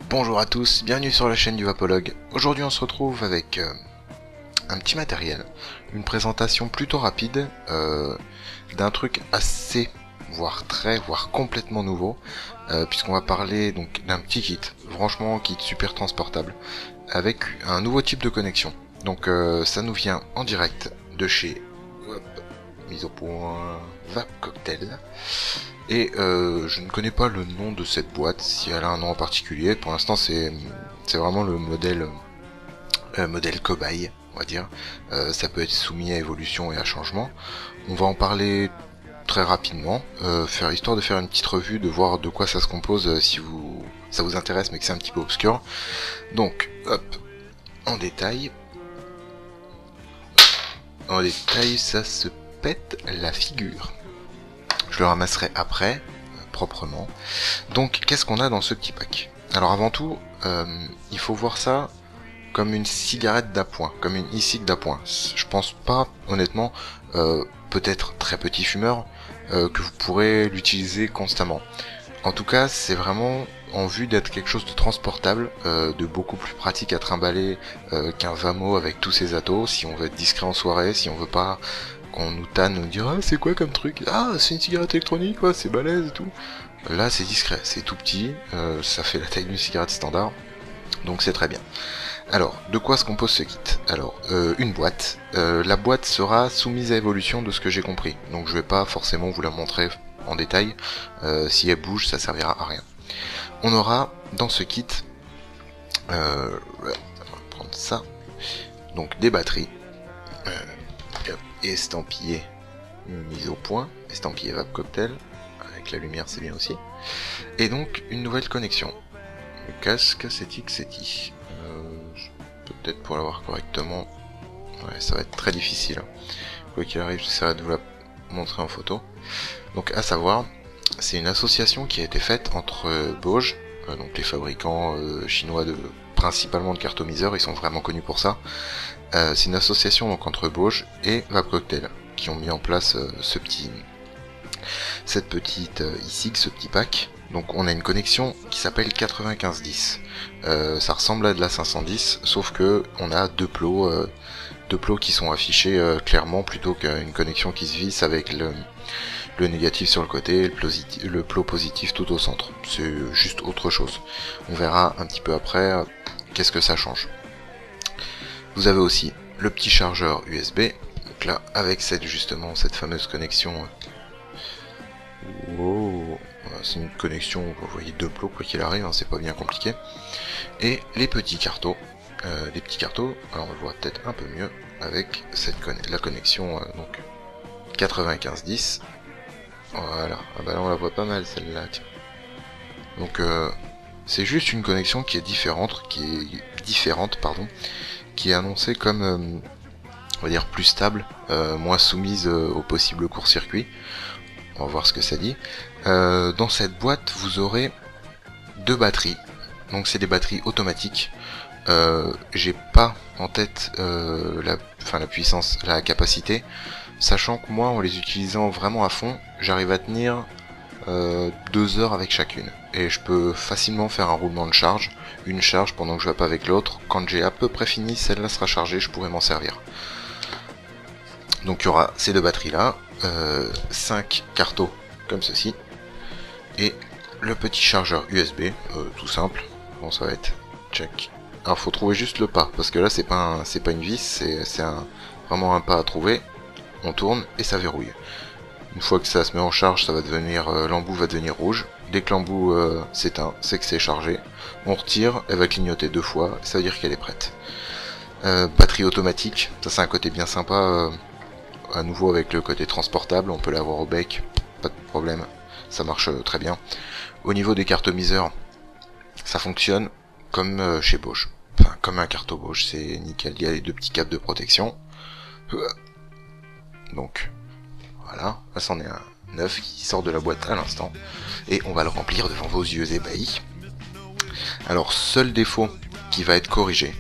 Bonjour à tous, bienvenue sur la chaîne du Vapologue. Aujourd'hui on se retrouve avec un petit matériel, une présentation plutôt rapide d'un truc assez, voire complètement nouveau, puisqu'on va parler donc d'un petit kit, franchement un kit super transportable, avec un nouveau type de connexion. Donc ça nous vient en direct de chez mise au point Vapcocktail. Et je ne connais pas le nom de cette boîte, si elle a un nom en particulier. Pour l'instant, c'est vraiment le modèle cobaye, on va dire. Ça peut être soumis à évolution et à changement. On va en parler très rapidement, histoire de faire une petite revue, de voir de quoi ça se compose si ça vous intéresse, mais que c'est un petit peu obscur. Donc, hop, en détail. En détail, ça se pète la figure. Je le ramasserai après, proprement. Donc, qu'est-ce qu'on a dans ce petit pack? Alors avant tout, il faut voir ça comme une cigarette d'appoint, comme une e-cig d'appoint. Je pense pas, honnêtement, peut-être très petit fumeur, que vous pourrez l'utiliser constamment. En tout cas, c'est vraiment en vue d'être quelque chose de transportable, de beaucoup plus pratique à trimballer qu'un Vamo avec tous ses atos, si on veut être discret en soirée, si on veut pas qu'on nous tanne, nous dire ah c'est quoi comme truc, ah c'est une cigarette électronique, ouais, c'est balèze et tout. Là c'est discret, c'est tout petit, ça fait la taille d'une cigarette standard, donc c'est très bien. Alors, de quoi se compose ce kit? Alors, une boîte. La boîte sera soumise à évolution de ce que j'ai compris, donc je vais pas forcément vous la montrer en détail, si elle bouge ça servira à rien. On aura dans ce kit, on va prendre ça, donc des batteries, estampillé mise au point, estampillé Vapcocktail, avec la lumière c'est bien aussi, et donc une nouvelle connexion. Le casque SETI. Peut-être pour l'avoir correctement, ouais, ça va être très difficile. Quoi qu'il arrive, j'essaierai de vous la montrer en photo. Donc à savoir, c'est une association qui a été faite entre Boge, donc les fabricants chinois principalement de cartomiseurs, ils sont vraiment connus pour ça. C'est une association donc entre Boge et Vapcocktail qui ont mis en place cette petite e-cig, ce petit pack. Donc on a une connexion qui s'appelle 9510. Ça ressemble à de la 510, sauf que on a deux plots qui sont affichés clairement plutôt qu'une connexion qui se visse avec le négatif sur le côté et le plot positif tout au centre. C'est juste autre chose. On verra un petit peu après qu'est-ce que ça change. Vous avez aussi le petit chargeur USB, donc là avec cette fameuse connexion. Wow, c'est une connexion, vous voyez deux plots quoi qu'il arrive, hein, c'est pas bien compliqué. Et les petits cartos, alors on le voit peut-être un peu mieux avec la connexion donc 9510. Voilà, ah bah là on la voit pas mal celle-là. Donc c'est juste une connexion qui est différente, qui est annoncée comme on va dire plus stable, moins soumise aux possibles court-circuits. On va voir ce que ça dit. Dans cette boîte, vous aurez deux batteries. Donc c'est des batteries automatiques. J'ai pas en tête la puissance, la capacité, sachant que moi, en les utilisant vraiment à fond, j'arrive à tenir 2 heures avec chacune. Et je peux facilement faire un roulement de charge, une charge pendant que je vape avec l'autre. Quand j'ai à peu près fini, celle-là sera chargée, je pourrai m'en servir. Donc il y aura ces deux batteries là, 5 cartos comme ceci, et le petit chargeur USB, tout simple. Bon, ça va être check. Alors faut trouver juste le pas, parce que là c'est pas une vis, c'est vraiment un pas à trouver. On tourne et ça verrouille. Une fois que ça se met en charge, ça va devenir l'embout va devenir rouge. Dès que l'embout s'éteint, c'est que c'est chargé. On retire, elle va clignoter 2 fois, ça veut dire qu'elle est prête. Batterie automatique, ça c'est un côté bien sympa. À nouveau avec le côté transportable, on peut l'avoir au bec, pas de problème, ça marche très bien. Au niveau des cartomiseurs, ça fonctionne comme chez Boge, enfin comme un carto Boge, c'est nickel, il y a les deux petits câbles de protection. Donc voilà, là c'en est un neuf qui sort de la boîte à l'instant, et on va le remplir devant vos yeux ébahis. Alors seul défaut qui va être corrigé,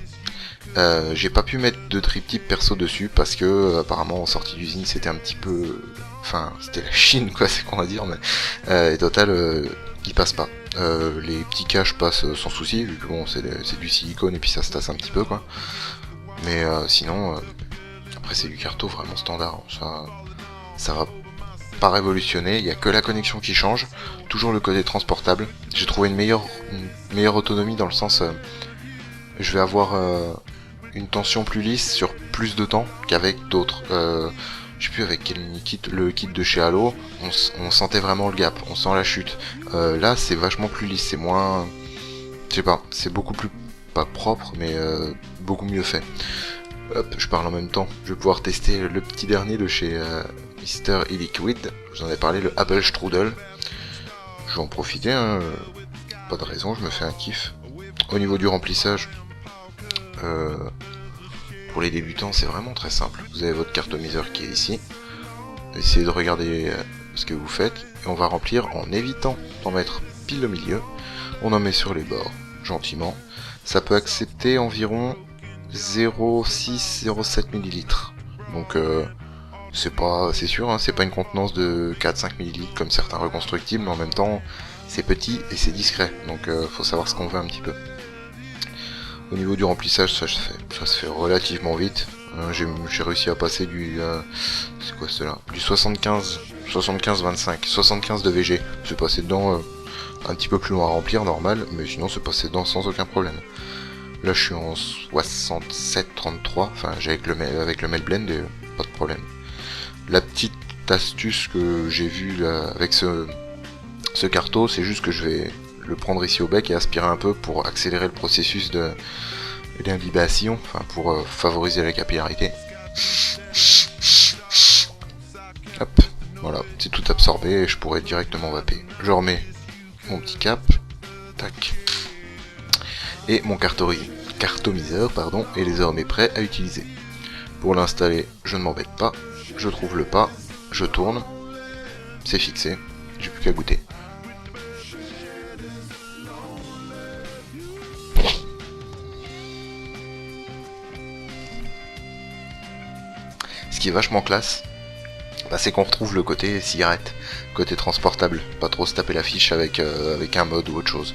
j'ai pas pu mettre de triptyque perso dessus parce que apparemment en sortie d'usine c'était un petit peu, enfin c'était la Chine quoi, c'est qu'on va dire, mais et total il passe pas. Les petits caches passent sans souci, vu que bon, c'est du silicone et puis ça se tasse un petit peu, quoi. Mais sinon, après c'est du carto vraiment standard, ça va pas révolutionner, il n'y a que la connexion qui change, toujours le côté transportable. J'ai trouvé une meilleure autonomie dans le sens, je vais avoir une tension plus lisse sur plus de temps qu'avec d'autres. Je sais plus avec quel le kit de chez Halo, on sentait vraiment le gap, on sent la chute. Là c'est vachement plus lisse, c'est moins... Je sais pas, c'est beaucoup plus... pas propre, mais beaucoup mieux fait. Hop, je parle en même temps, je vais pouvoir tester le petit dernier de chez Mister E-Liquid. Je vous en ai parlé, le Apple Strudel. Je vais en profiter, hein. Pas de raison, je me fais un kiff. Au niveau du remplissage, pour les débutants, c'est vraiment très simple. Vous avez votre cartomiseur qui est ici. Essayez de regarder ce que vous faites. Et on va remplir en évitant d'en mettre pile au milieu. On en met sur les bords, gentiment. Ça peut accepter environ 0,6-0,7 ml. Donc c'est sûr, hein, c'est pas une contenance de 4-5 ml comme certains reconstructibles, mais en même temps c'est petit et c'est discret. Donc faut savoir ce qu'on veut un petit peu. Au niveau du remplissage, ça se fait relativement vite. J'ai réussi à passer du... c'est quoi cela? Du 75-25. 75 de VG. C'est passé dedans un petit peu plus loin à remplir, normal, mais sinon c'est passé dedans sans aucun problème. Là je suis en 67-33, enfin avec le mail blend et pas de problème. La petite astuce que j'ai vue là, avec ce carto, c'est juste que je vais le prendre ici au bec et aspirer un peu pour accélérer le processus d'imbibation, enfin pour favoriser la capillarité. Hop, voilà, c'est tout absorbé et je pourrais directement vaper. Je remets mon petit cap, tac, et mon cartomiseur, pardon, est désormais prêt à utiliser. Pour l'installer, je ne m'embête pas, je trouve le pas, je tourne, c'est fixé, j'ai plus qu'à goûter. Ce qui est vachement classe, c'est qu'on retrouve le côté cigarette, côté transportable, pas trop se taper la fiche avec un mode ou autre chose.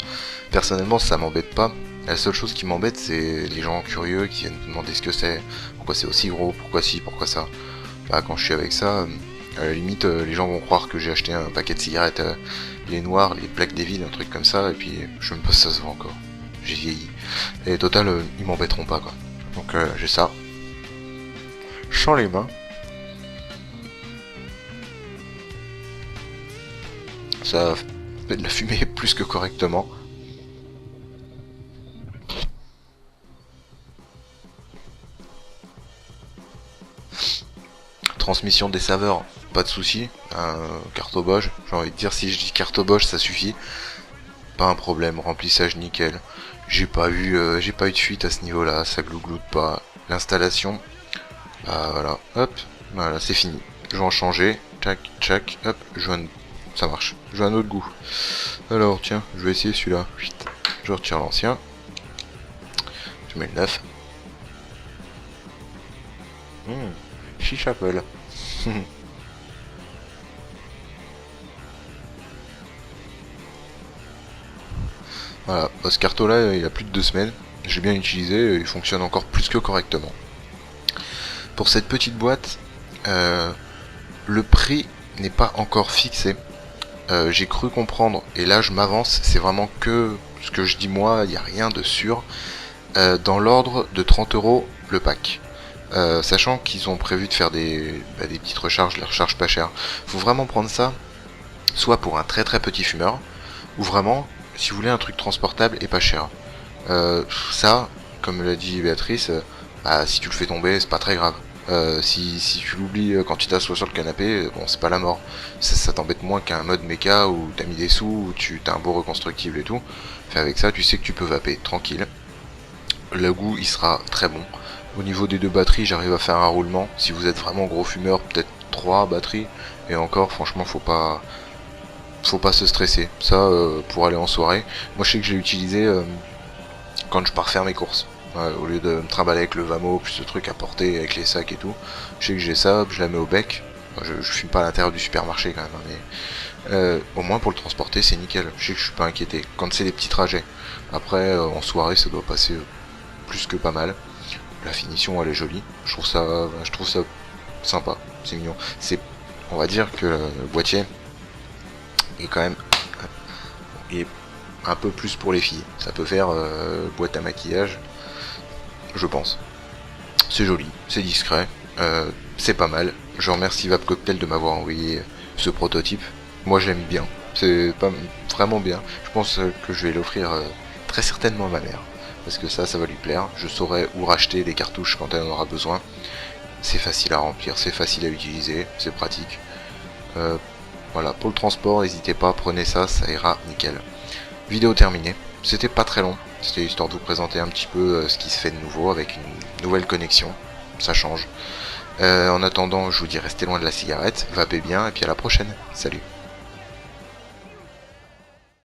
Personnellement ça m'embête pas, la seule chose qui m'embête c'est les gens curieux qui viennent me demander ce que c'est, pourquoi c'est aussi gros, pourquoi ci, pourquoi ça. Quand je suis avec ça, à la limite les gens vont croire que j'ai acheté un paquet de cigarettes, les noirs, les plaques des vides, un truc comme ça, et puis je sais même pas si ça se vend encore. J'ai vieilli. Et total, ils m'embêteront pas quoi. Donc j'ai ça. Sans les mains. Ça fait de la fumée plus que correctement. Transmission des saveurs, pas de souci. Carte Bosch, j'ai envie de dire, si je dis carte Bosch, ça suffit. Pas un problème, remplissage nickel. J'ai pas eu de fuite à ce niveau-là, ça glougloute pas. L'installation, voilà, hop, voilà, c'est fini. Je vais en changer, tac, tac, hop, ça marche. Je veux un autre goût. Alors, tiens, je vais essayer celui-là. Je retire l'ancien. Je mets le neuf. Chichapel. Voilà, ce carton là il a plus de 2 semaines, j'ai bien utilisé, il fonctionne encore plus que correctement. Pour cette petite boîte, le prix n'est pas encore fixé. J'ai cru comprendre, et là je m'avance, c'est vraiment que ce que je dis moi, il n'y a rien de sûr, dans l'ordre de 30 € le pack. Sachant qu'ils ont prévu de faire des petites recharges, les recharges pas chères. Faut vraiment prendre ça, soit pour un très très petit fumeur, ou vraiment, si vous voulez un truc transportable et pas cher. Ça, comme l'a dit Béatrice, si tu le fais tomber, c'est pas très grave. Si tu l'oublies quand tu t'assois sur le canapé, bon c'est pas la mort. Ça t'embête moins qu'un mode méca où t'as mis des sous, où tu t'as un beau reconstructible et tout. Fait avec ça, tu sais que tu peux vaper tranquille. Le goût il sera très bon. Au niveau des 2 batteries, j'arrive à faire un roulement. Si vous êtes vraiment gros fumeur, peut-être 3 batteries. Et encore, franchement, faut pas se stresser. Ça, pour aller en soirée. Moi, je sais que je l'ai utilisé quand je pars faire mes courses. Au lieu de me trimballer avec le Vamo, plus ce truc à porter avec les sacs et tout. Je sais que j'ai ça, je la mets au bec. Je fume pas à l'intérieur du supermarché quand même, hein, mais au moins pour le transporter c'est nickel. Je sais que je suis pas inquiété. Quand c'est des petits trajets. Après en soirée ça doit passer plus que pas mal. La finition elle est jolie. Je trouve ça sympa. C'est mignon. On va dire que le boîtier est quand même est un peu plus pour les filles. Ça peut faire boîte à maquillage, je pense. C'est joli, c'est discret, c'est pas mal. Je remercie Vape Cocktail de m'avoir envoyé ce prototype. Moi j'aime bien, c'est pas vraiment bien. Je pense que je vais l'offrir très certainement à ma mère. Parce que ça va lui plaire. Je saurai où racheter des cartouches quand elle en aura besoin. C'est facile à remplir, c'est facile à utiliser, c'est pratique. Voilà, pour le transport, n'hésitez pas, prenez ça, ça ira nickel. Vidéo terminée. C'était pas très long, c'était histoire de vous présenter un petit peu ce qui se fait de nouveau avec une nouvelle connexion. Ça change. En attendant, je vous dis restez loin de la cigarette, vapez bien et puis à la prochaine. Salut.